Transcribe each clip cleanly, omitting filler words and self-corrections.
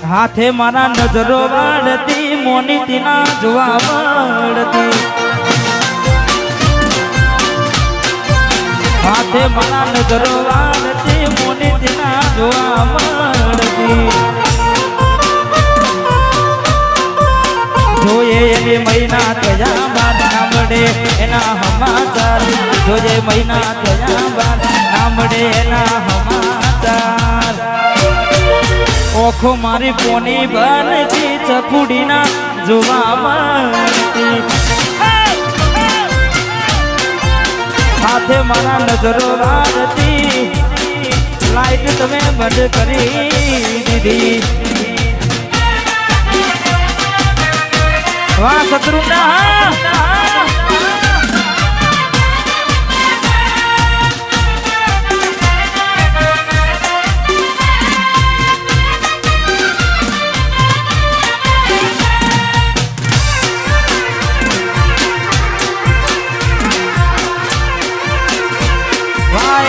હાથે મારા નજરો વાળતી મોનીતી ના જોવા મળતી હાથે મારા નજરો વાળતી મોનીતી ના જોવા મળતી જોઈએ એવી મહિના થયા બાદ ના મળે એના સમાચાર જોઈએ મહિના થયા બાદ ના મળે એના સમાચાર ઓખો મારી પોની બનતી ચકુડી ના જોવા મળતી સાથે મારા નજરો વાળતી લાઈટ તમે બંધ કરી દીધી વાહ શત્રુના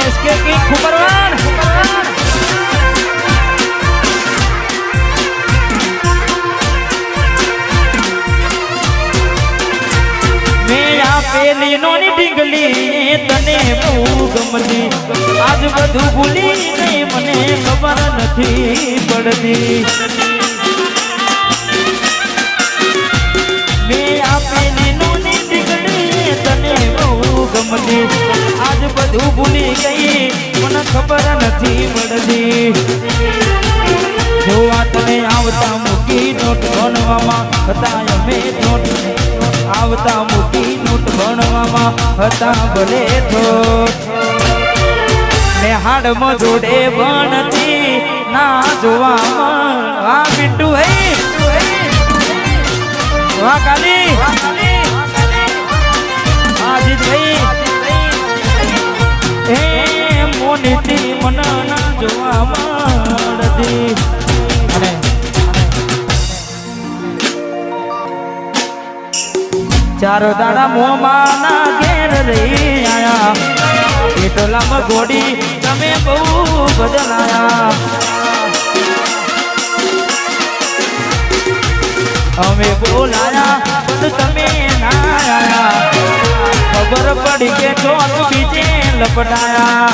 इसके की खुबरवान मैं आ पेली नोनी ढींगली तने बहू गमती आज बधु भूली नहीं मने खबर नहीं पड़ती मैं आ पेली नोनी ढींगली तने बहू गमती आज બધું ભૂલી ગઈ મને ખબર નથી પડતી જોવા તને આવતા મૂકી નોટ ભણવામાં હતા અમે નોટ આવતા મૂકી નોટ ભણવામાં હતા ભલે થોટ ને હાડમાં જોડે ભણતી ના જોવામાં આ બિટ્ટુ હે વાહ કાલી આજી ભાઈ એ મોનીતી મન ના જોવા મળતી અને ચારો દાડા મોમાં ના ઘેર રહી આયા એટલામાં ઘોડી તમે બહુ બદલાયા અમે બોલાયા પણ તમે ના આયા ખબર પડી કે ચોક બીજે લપટાયા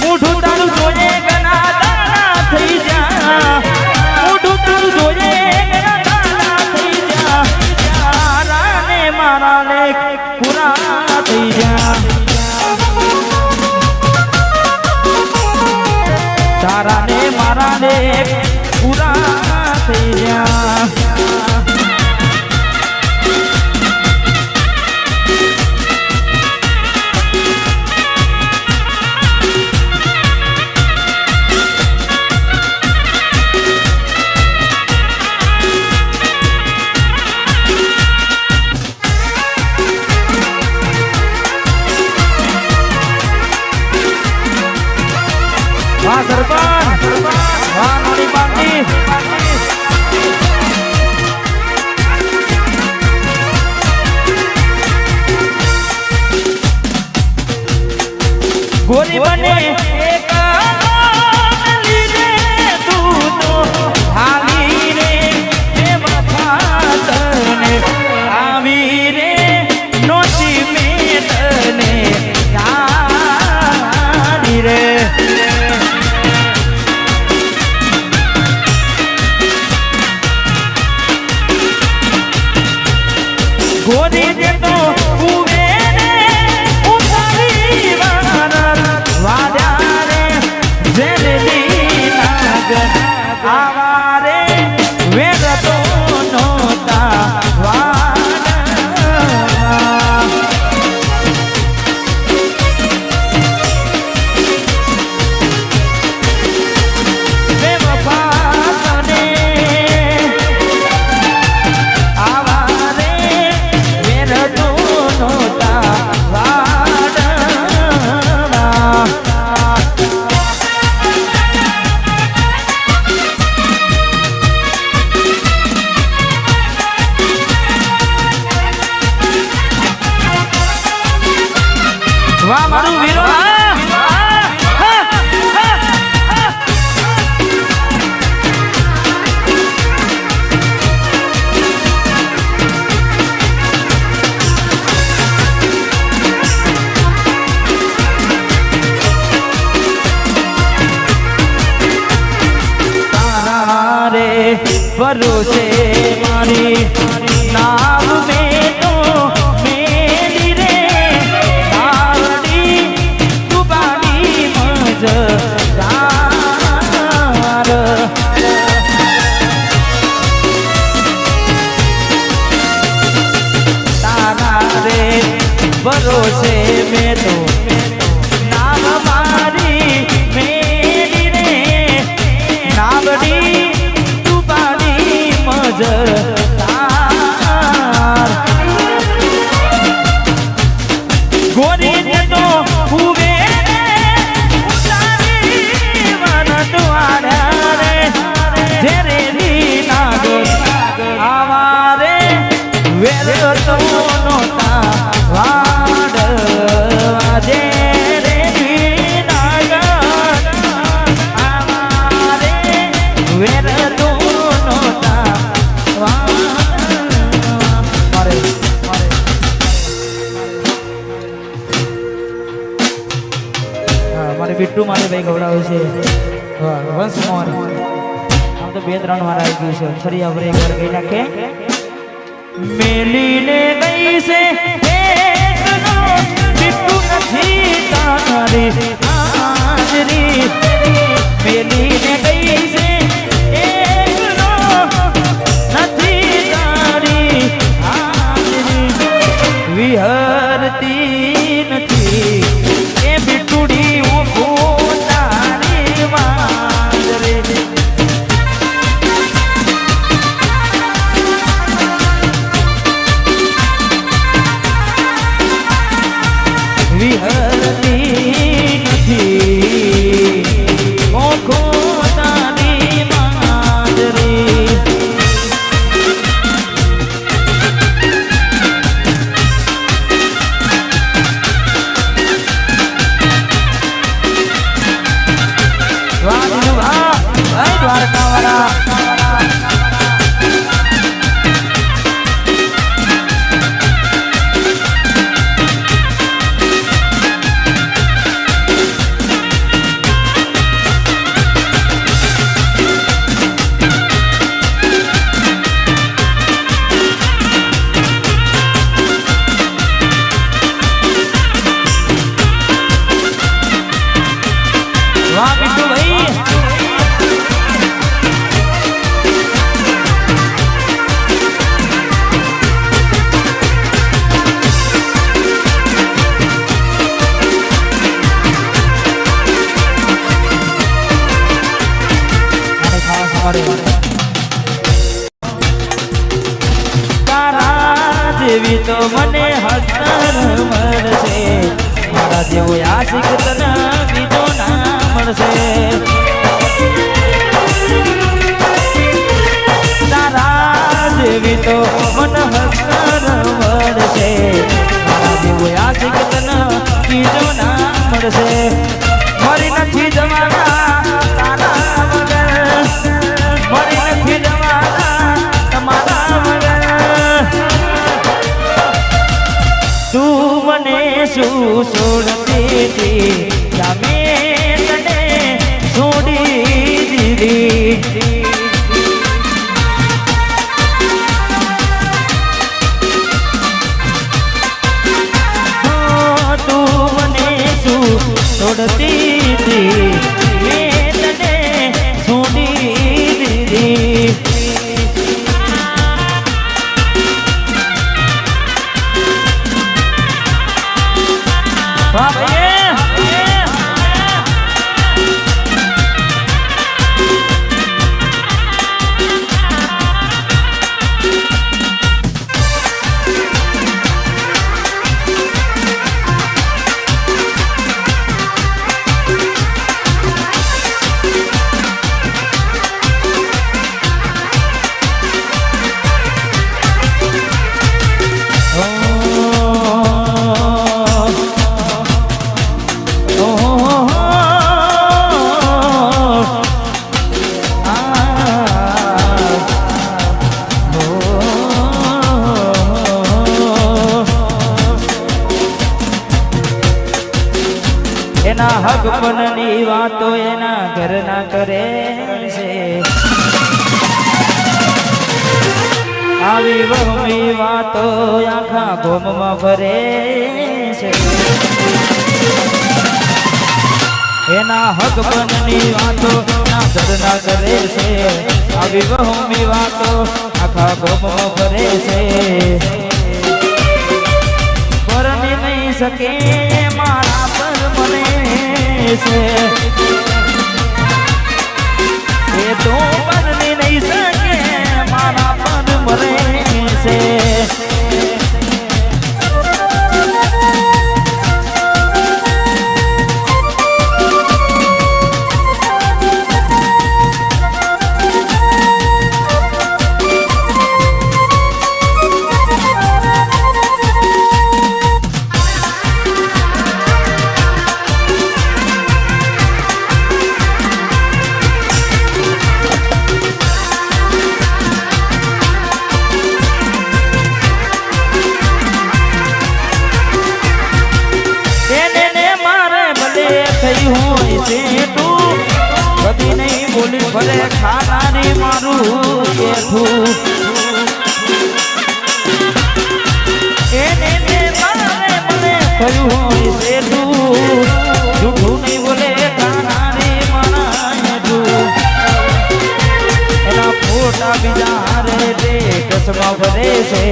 મોઢું તારું જોઈએ ગના દાણા થઈ જા મોઢું તારું જોઈએ ગના દાણા થઈ જા તારા ને મારા લેખ પૂરા થઈ જા તારા ને મારા લેખ પૂરા થઈ જા વાહ સરપંચ વાહ નોની પાંડી ગોરી બને એક લીધે તું તો આવી રે હે માથા તને આવી રે નોચી મેં તને જાની રે ગોરી દે તો ઉવે ને ઉતારી વાનર વાદ્યા ભરોસે મારી નાવ મેં તો મેલી રે આવડી તુબાની મજ ભરોસે મેં તો નામ મારી મેરી રે નાવડી તુબાની મજ ગોરી ને તો હુવે વન દ્વારા રે જેરે નાગ આવા રે વેર તો નોતા બિટ્ટુ મારે ભાઈ ગવડાવે છે વંશ મોહન આમ તો 2-3 વાર આવી ગયું છે ફરી આપણે એક વાર કહી નાખે મેલીને ગઈ છે બિટ્ટુ નથી તારી હાજરી મેલીને ગઈ છે નથી તારી હાજરી વિહરતી નથી એ બિટ્ટુડી જેવી તો મને હતર મળશે મારા જેવો આશિક તને બીજો ના મળશે તારા જેવી તો મને હતર મળશે મારા જેવો આશિક તને બીજો ના મળશે મરી નથી જવાના તારા વગર મરી નથી જવાના તમારા વગર તું મને શું છોડતી હતી તમે તને છોડી દીધી તું મને શું છોડતી હતી મેં તને છોડી દીધી એના હકપણની વાતો એના ઘરના કરે છે આવી વહમી વાતો આખા ગોમમાં ફરે છે એના હક બનની વાતો ના દરના કરે છે આવી વહમી વાતો આખા ગોમમાં ફરે છે પરણી નહીં શકે મારા પર મને છે એ તો પરણી નહીં શકે મારા પર મને છે ભલે ખાનારી મારું બેઠું એને મારે મને કહ્યું હોય સેઠું જૂઠું નહીં બોલે ખાનારી મારા એના ફોટા બીજા રે કસમાં ભરે છે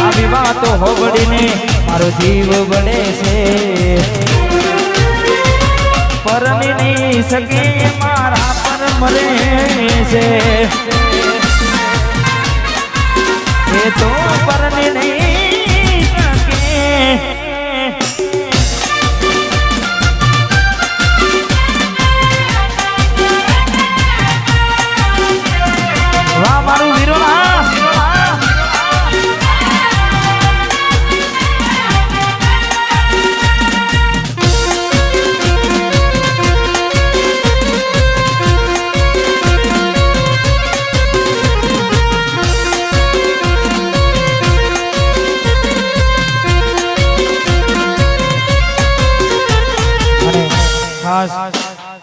આવી વાતો હોબડીને મારો જીવ બળે છે પરણી નહીં શકે મારા પર મરે છે એ તો પરણી નહીં શકે વાહ મારું વીરોના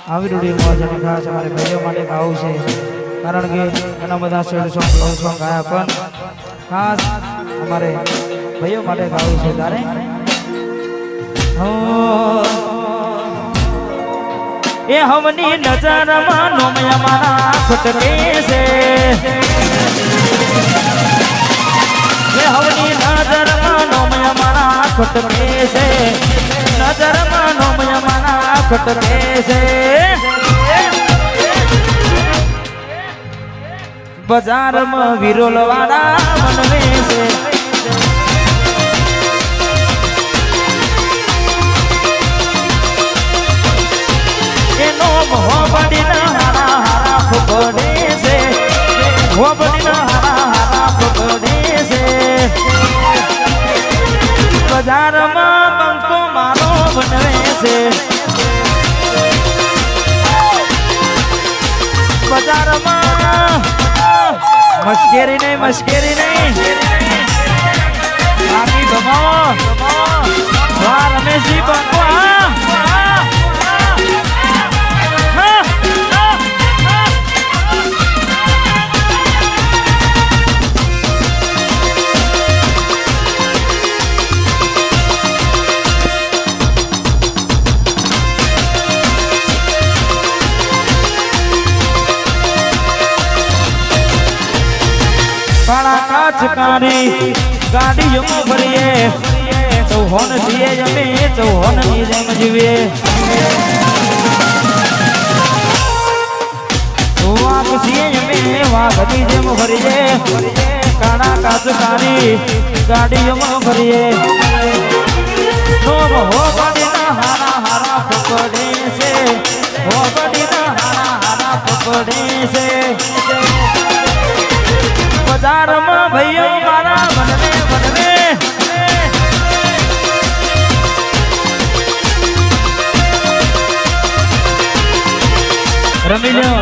આવી રૂડી મોજ અને ખાસ અમારે ભાઈઓ માટે ગાવું છે કારણ કે ઘણા બધા સેડ સોંગ લવ સોંગ ગાયા પણ ખાસ અમારે ભાઈઓ માટે ગાવું છે તારે એ હમની નજરમાં નોમયા મારા ખટકે છે એ હમની નજરમાં નોમયા મારા ખટકે છે નજરમાં નોમયા મારા ખટકે છે બજારમાં વિરોલવાળા મનવે છે એનો મોહબડીના હારા હારા ફોડે છે મોહબડીના હારા હારા ફોડે છે બજારમાં બંકો મારો બનવે છે બજારમાં મશ્કેરી નહીં બાકી ગમાવો વાહ રમેશજી બંકો કાચકારી ગાડીઓમાં ભરીએ ચૌહોન છીએ જમે ચૌહોન ની જેમ જીવીએ વાઘ છીએ જમે વાઘની જેમ ભરીએ કાળા કાચકારી ગાડીઓમાં ભરીએ નોમ હો બડીના હારા હારા પકડે છે હો બડીના હારા હારા પકડે છે બજારમાં ભાઈઓ મારા બનવે રમી લ્યો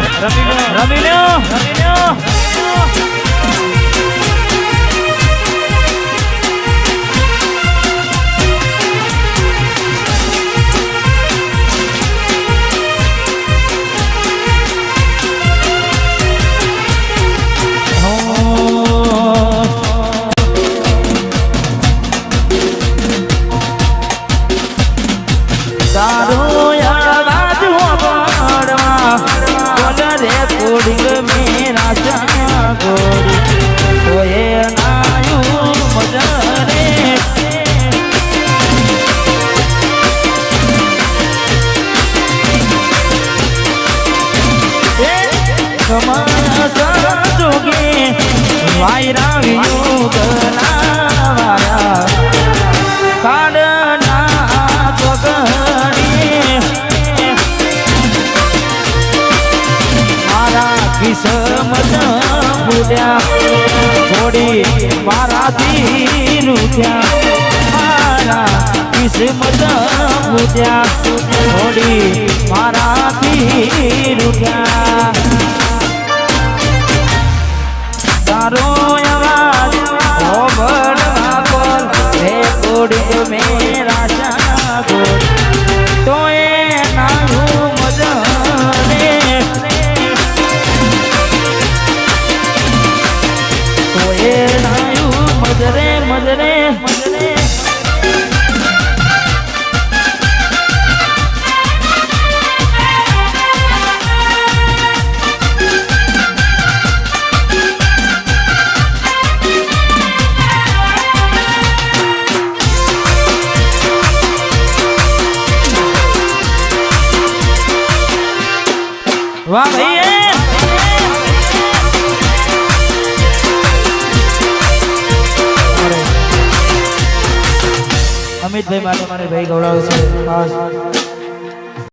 સમય જોગી વાયરા વિયુગના કાળના ચોગડી મારા કિસ્મત ફૂટ્યા થોડી મારાથી રૂઠ્યા મારા કિસ્મત ફૂટ્યા થોડી મારાથી રૂઠ્યા તારો અવાજ ઓબળવા કોલ હે કોડી મેરા સાગર તો એ નાનું મજને તો એ નાયું મજરે મજરે મજરે વાહ ભાઈ અમિતભાઈ માટે મારે ભાઈ ગૌરવ છે ખાસ